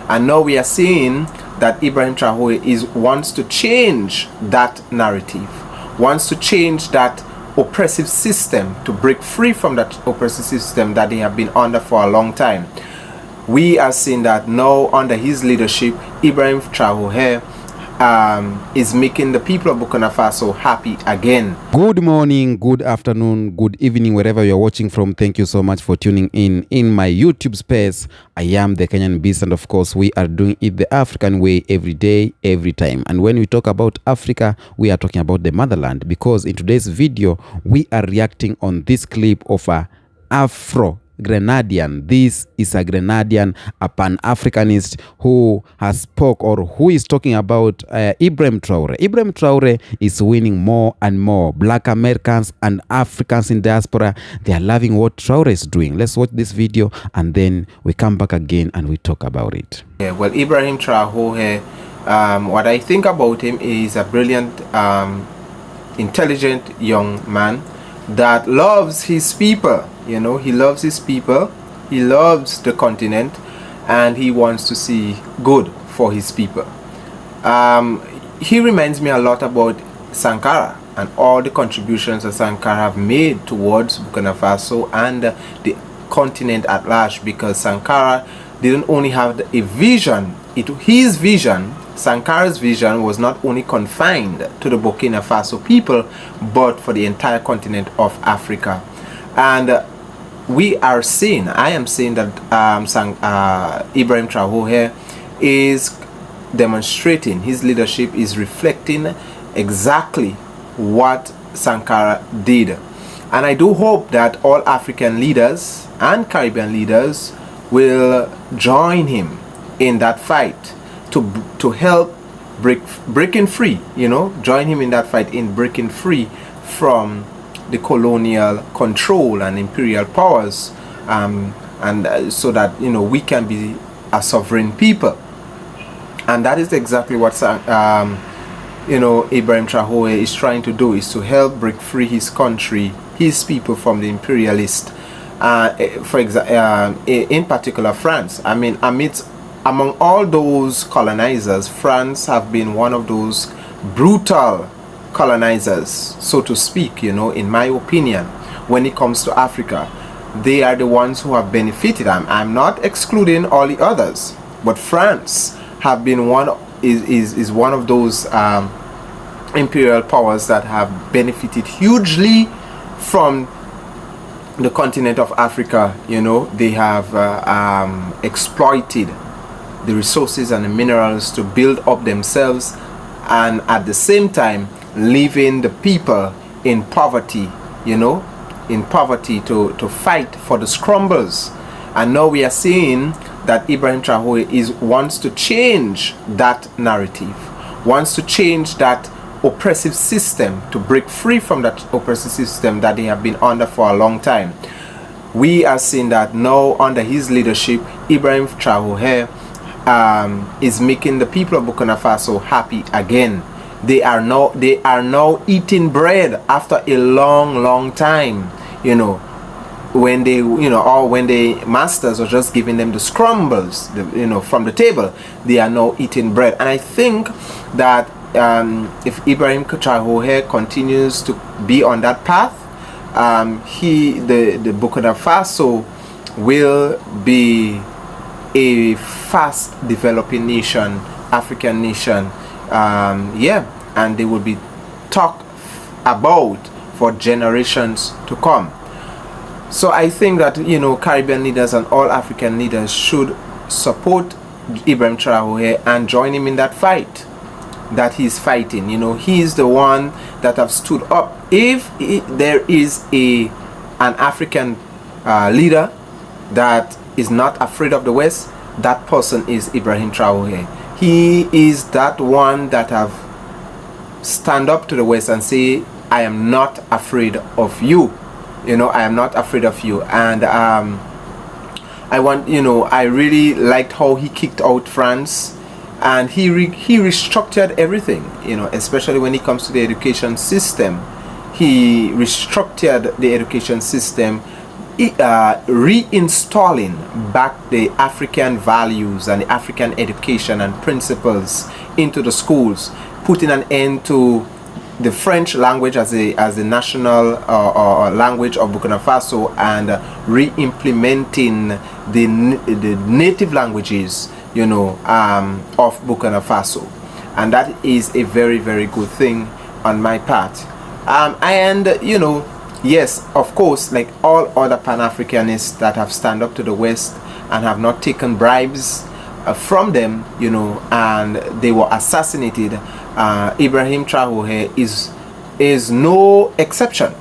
And now we are seeing that Ibrahim Traore wants to change that narrative, wants to change that oppressive system, to break free from that oppressive system that they have been under for a long time. We are seeing that now under his leadership, Ibrahim Traore is making the people of Burkina Faso happy again. Good morning, good afternoon, good evening, wherever you're watching from. Thank you so much for tuning in my YouTube space. I am the Kenyan Beast, and of course we are doing it the African way, every day, every time. And when we talk about Africa, we are talking about the motherland, because in today's video we are reacting on this clip of a Grenadian. This is a Grenadian, a Pan-Africanist who has spoke, or who is talking about Ibrahim Traore. Ibrahim Traore is winning more and more. Black Americans and Africans in diaspora, they are loving what Traore is doing. Let's watch this video and then we come back again and we talk about it. Yeah, well, Ibrahim Traore, what I think about him is a brilliant, intelligent young man that loves his people. You know, he loves his people, he loves the continent, and he wants to see good for his people. He reminds me a lot about Sankara and all the contributions that Sankara have made towards Burkina Faso and the continent at large, because Sankara didn't only have a vision, his vision, Sankara's vision was not only confined to the Burkina Faso people, but for the entire continent of Africa. And we are seeing, I am saying that Ibrahim Traore is demonstrating, his leadership is reflecting exactly what Sankara did. And I do hope that all African leaders and Caribbean leaders will join him in that fight to help breaking free, you know, join him in that fight in breaking free from the colonial control and imperial powers, so that, you know, we can be a sovereign people. And that is exactly what you know, Ibrahim Traore is trying to do, is to help break free his country, his people, from the imperialist, for example, in particular France. I mean, among all those colonizers, France have been one of those brutal colonizers, so to speak, you know, in my opinion. When it comes to Africa, they are the ones who have benefited. I'm not excluding all the others, but France have been is one of those imperial powers that have benefited hugely from the continent of Africa. You know, they have exploited the resources and the minerals to build up themselves, and at the same time leaving the people in poverty, you know, in poverty to fight for the scrambles. And now we are seeing that Ibrahim Traore wants to change that narrative, wants to change that oppressive system, to break free from that oppressive system that they have been under for a long time. We are seeing that now under his leadership, Ibrahim Traore is making the people of Burkina Faso happy again. They are now eating bread after a long time, you know, when they, you know, or when the masters are just giving them the scrambles, you know, from the table. They are now eating bread. And I think that if Ibrahim Traore continues to be on that path, the Burkina Faso will be a fast developing nation, African nation. Yeah, and they will be talked about for generations to come. So I think that, you know, Caribbean leaders and all African leaders should support Ibrahim Traore and join him in that fight that he's fighting. You know, he is the one that have stood up. If there is an African leader that is not afraid of the West, that person is Ibrahim Traore. He is that one that have stand up to the West and say, I am not afraid of you. You know, I am not afraid of you. And I really liked how he kicked out France, and he restructured everything, you know, especially when it comes to the education system. He restructured the education system reinstalling back the African values and the African education and principles into the schools, putting an end to the French language as the national language of Burkina Faso, and re-implementing the native languages, of Burkina Faso. And that is a very, very good thing on my part. Yes, of course, like all other Pan-Africanists that have stand up to the West and have not taken bribes from them, and they were assassinated, Ibrahim Traore is no exception.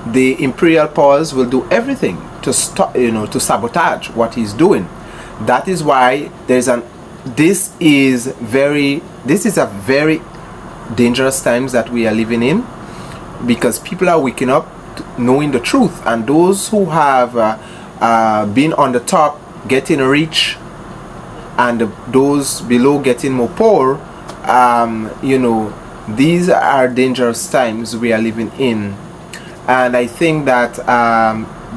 The imperial powers will do everything to stop, to sabotage what he's doing. That is why this is a very dangerous times that we are living in, because people are waking up knowing the truth, and those who have been on the top getting rich, and those below getting more poor, these are dangerous times we are living in. And I think that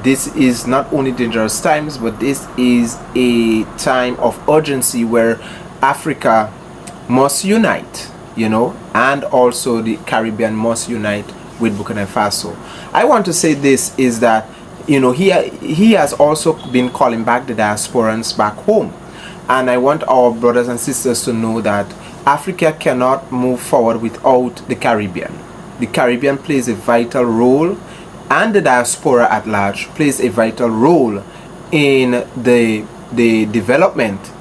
this is not only dangerous times, but this is a time of urgency where Africa must unite, and also the Caribbean must unite with Burkina Faso. I want to say this is that, he has also been calling back the diasporans back home. And I want our brothers and sisters to know that Africa cannot move forward without the Caribbean. The Caribbean plays a vital role, and the diaspora at large plays a vital role in the development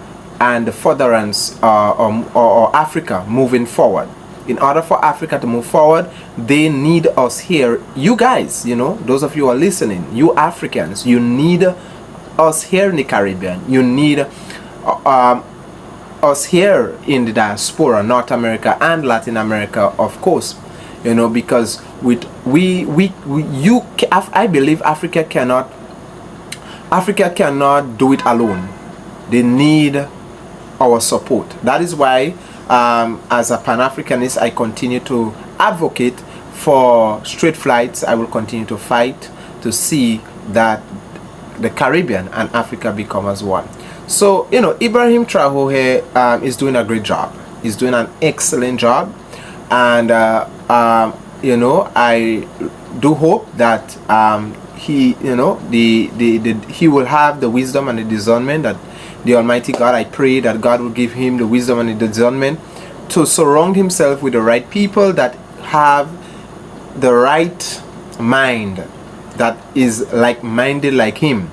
and the furtherance or Africa moving forward. In order for Africa to move forward, they need us here. You guys, those of you who are listening, you Africans, you need us here in the Caribbean. You need us here in the diaspora, North America and Latin America, of course, because I believe Africa cannot do it alone. They need our support. That is why, as a Pan-Africanist, I continue to advocate for straight flights. I will continue to fight to see that the Caribbean and Africa become as one. So, Ibrahim Traore is doing a great job. He's doing an excellent job. And, I do hope that he will have the wisdom and the discernment that the Almighty God, I pray that God will give him the wisdom and the discernment to surround himself with the right people that have the right mind, that is like-minded like him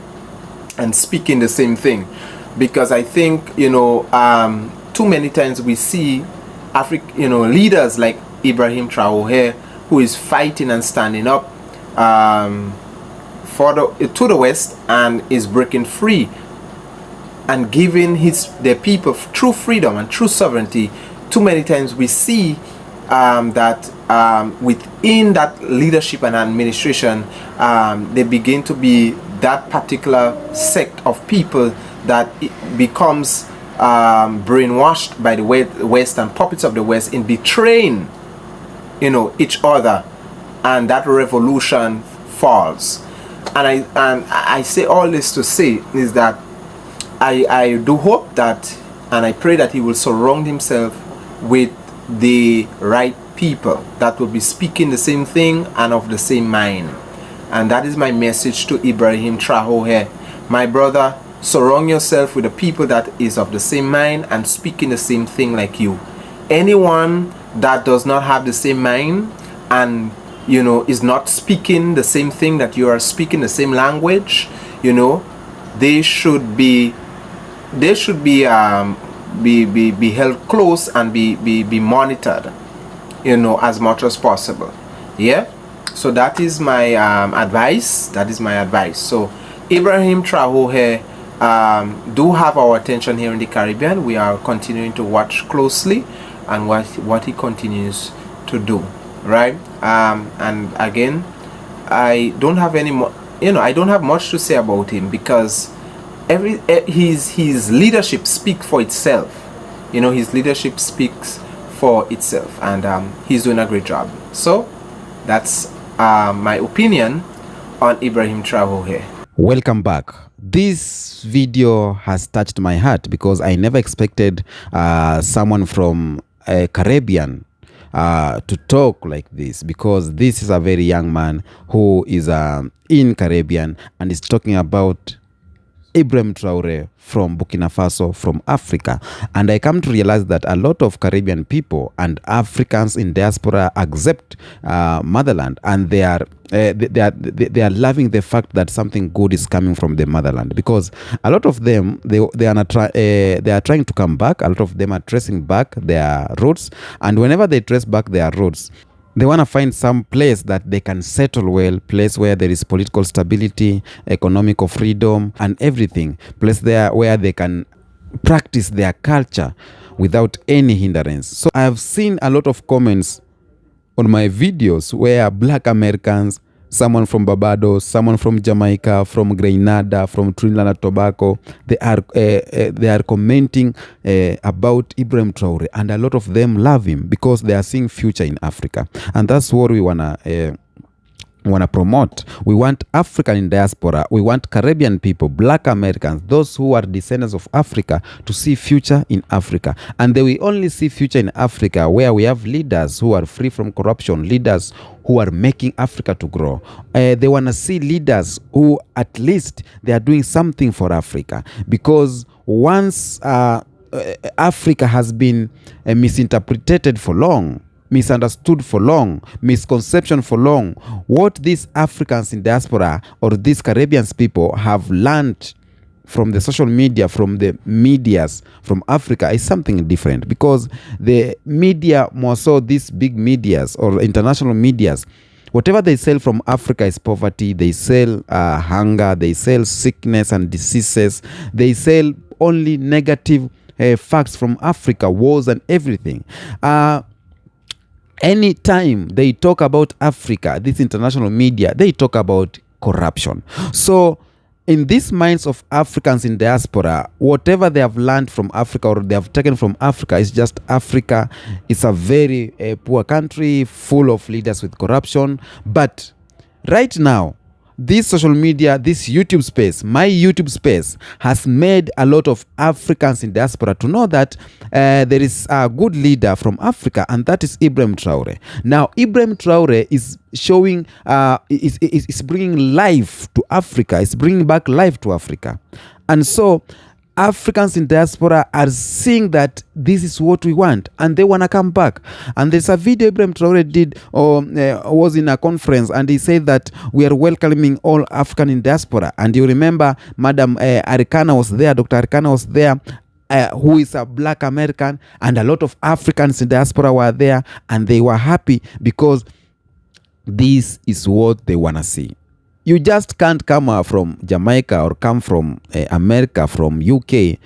and speaking the same thing. Because I think, too many times we see leaders like Ibrahim Traore, who is fighting and standing up to the West and is breaking free and giving their people true freedom and true sovereignty. Too many times we see that within that leadership and administration, they begin to be that particular sect of people that it becomes brainwashed by the West and puppets of the West in betraying each other, and that revolution falls. And I say all this to say is that I do hope that, and I pray that he will surround himself with the right people that will be speaking the same thing and of the same mind. And that is my message to Ibrahim Traore. My brother, surround yourself with the people that is of the same mind and speaking the same thing like you. Anyone that does not have the same mind and is not speaking the same thing that you are speaking, the same language, they should be held close and be monitored, as much as possible. Yeah. So that is my advice. So Ibrahim Traore do have our attention here in the Caribbean. We are continuing to watch closely and what he continues to do, right? And again, I don't have any more, I don't have much to say about him, because his leadership speaks for itself. His leadership speaks for itself, and he's doing a great job. So that's my opinion on Ibrahim Traore. Welcome back. This video has touched my heart because I never expected someone from Caribbean to talk like this, because this is a very young man who is in Caribbean and is talking about Ibrahim Traore from Burkina Faso, from Africa. And I come to realize that a lot of Caribbean people and Africans in diaspora accept motherland, and they are loving the fact that something good is coming from the motherland, because a lot of them they are trying to come back. A lot of them are tracing back their roots, and whenever they trace back their roots, they want to find some place that they can settle well, place where there is political stability, economical freedom, and everything. Place there where they can practice their culture without any hindrance. So I have seen a lot of comments on my videos where Black Americans, someone from Barbados, someone from Jamaica, from Grenada, from Trinidad and Tobago, they are commenting about Ibrahim Traore, and a lot of them love him because they are seeing future in Africa, and that's what we wanna promote. We want African in diaspora. We want Caribbean people, Black Americans, those who are descendants of Africa, to see future in Africa. And they will only see future in Africa where we have leaders who are free from corruption, leaders who are making Africa to grow. They want to see leaders who at least they are doing something for Africa, because once Africa has been misinterpreted for long, misunderstood for long, misconception for long, what these Africans in diaspora or these Caribbean people have learned from the social media, from the medias from Africa, is something different, because the media, more so these big medias or international medias, whatever they sell from Africa is poverty. They sell hunger, they sell sickness and diseases, they sell only negative facts from Africa, wars and everything. Anytime they talk about Africa, this international media, they talk about corruption. So in these minds of Africans in diaspora, whatever they have learned from Africa or they have taken from Africa is just Africa is a very poor country full of leaders with corruption. But right now, this social media, this YouTube space, my YouTube space, has made a lot of Africans in diaspora to know that there is a good leader from Africa, and that is Ibrahim Traore. Now, Ibrahim Traore is showing, is bringing life to Africa, is bringing back life to Africa. And so Africans in diaspora are seeing that this is what we want, and they want to come back. And there's a video Ibrahim Traore did, or was in a conference, and he said that we are welcoming all African in diaspora. And you remember Madam Arikana was there, Dr. Arikana was there, who is a Black American, and a lot of Africans in diaspora were there, and they were happy because this is what they want to see. You just can't come from Jamaica or come from America, from UK,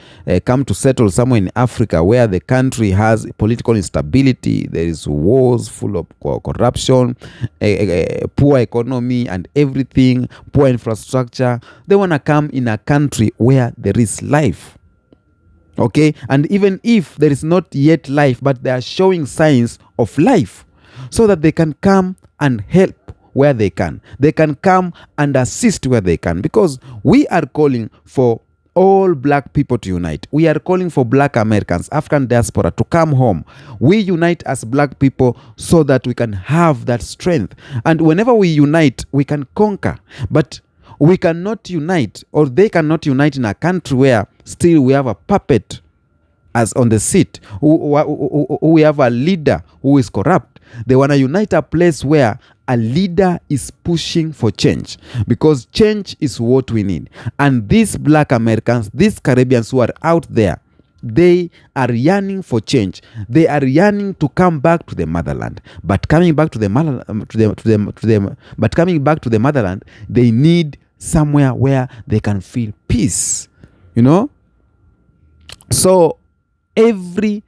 come to settle somewhere in Africa where the country has political instability, there is wars full of corruption, poor economy and everything, poor infrastructure. They want to come in a country where there is life. Okay? And even if there is not yet life, but they are showing signs of life, so that they can come and help where they can. They can come and assist where they can, because we are calling for all Black people to unite. We are calling for Black Americans, African diaspora, to come home. We unite as Black people so that we can have that strength. And whenever we unite, we can conquer. But we cannot unite, or they cannot unite in a country where still we have a puppet as on the seat, we have a leader who is corrupt. They want to unite a place where a leader is pushing for change, because change is what we need. And these Black Americans, these Caribbeans who are out there, they are yearning for change. They are yearning to come back to the motherland. But coming back to the motherland, they need somewhere where they can feel peace. You know? So every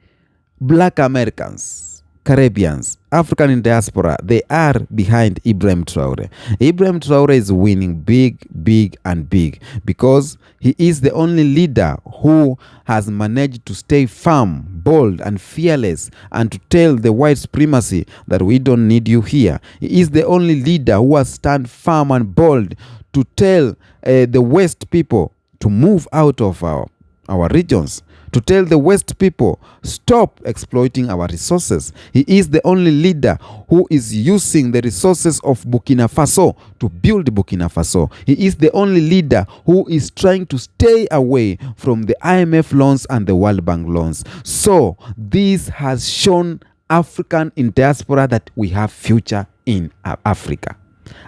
Black Americans, Carribeans, African in diaspora, they are behind Ibrahim Traore. Ibrahim Traore is winning big, big, and big because he is the only leader who has managed to stay firm, bold, and fearless, and to tell the white supremacy that we don't need you here. He is the only leader who has stand firm and bold to tell the West people to move out of our regions, to tell the West people, stop exploiting our resources. He is the only leader who is using the resources of Burkina Faso to build Burkina Faso. He is the only leader who is trying to stay away from the IMF loans and the World Bank loans. So this has shown African in diaspora that we have future in Africa.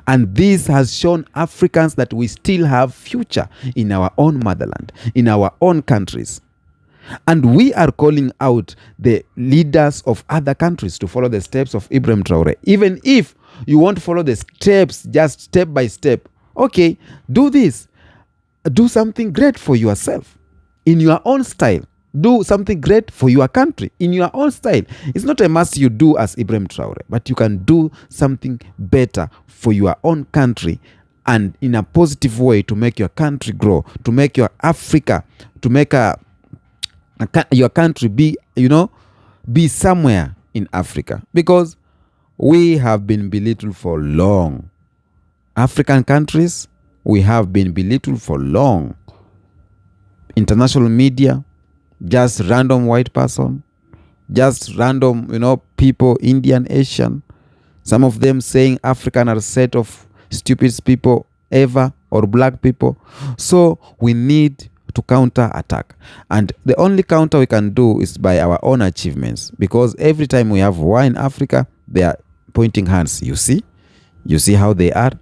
And this has shown Africans that we still have future in our own motherland, in our own countries. And we are calling out the leaders of other countries to follow the steps of Ibrahim Traore. Even if you want to follow the steps, just step by step, okay, do this. Do something great for yourself in your own style. Do something great for your country in your own style. It's not a must you do as Ibrahim Traore, but you can do something better for your own country and in a positive way to make your country grow, to make your Africa, to make your country be, be somewhere in Africa, because we have been belittled for long. African countries, we have been belittled for long. International media, just random white person, just random, people, Indian, Asian, some of them saying African are a set of stupid people ever, or black people. So we need to counter attack, and the only counter we can do is by our own achievements, because every time we have war in Africa, they are pointing hands. You see how they are.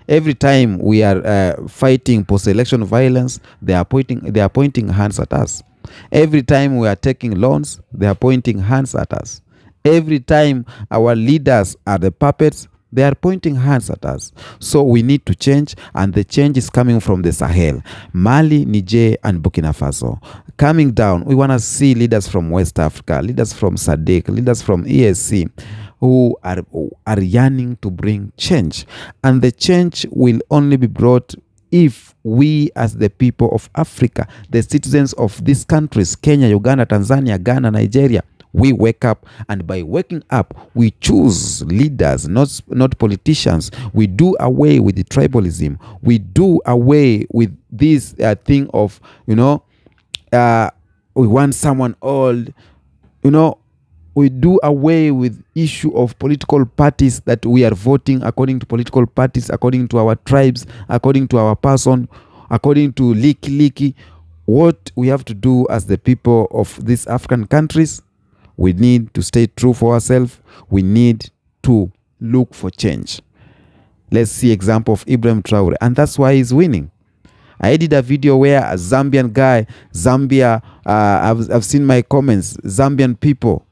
Every time we are fighting post-election violence, they are pointing hands at us. Every time we are taking loans, they are pointing hands at us. Every time our leaders are the puppets, they are pointing hands at us. So we need to change, and the change is coming from the Sahel, Mali, Niger, and Burkina Faso. Coming down, we want to see leaders from West Africa, leaders from SADC, leaders from ESC, who are yearning to bring change. And the change will only be brought if we, as the people of Africa, the citizens of these countries, Kenya, Uganda, Tanzania, Ghana, Nigeria, we wake up, and by waking up, we choose leaders, not politicians. We do away with the tribalism. We do away with this thing of, we want someone old. We do away with issue of political parties, that we are voting according to political parties, according to our tribes, according to our person, according to leaky. What we have to do as the people of these African countries, we need to stay true for ourselves. We need to look for change. Let's see example of Ibrahim Traore, and that's why he's winning. I did a video where a Zambian guy, Zambia, I've seen my comments, Zambian people,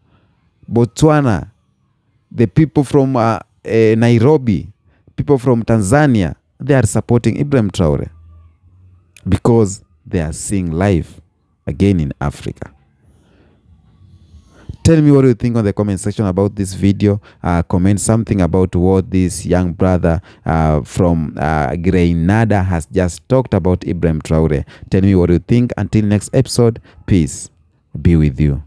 Botswana, the people from Nairobi, people from Tanzania, they are supporting Ibrahim Traore because they are seeing life again in Africa. Tell me what you think on the comment section about this video. Comment something about what this young brother from Grenada has just talked about Ibrahim Traore. Tell me what you think. Until next episode, peace be with you.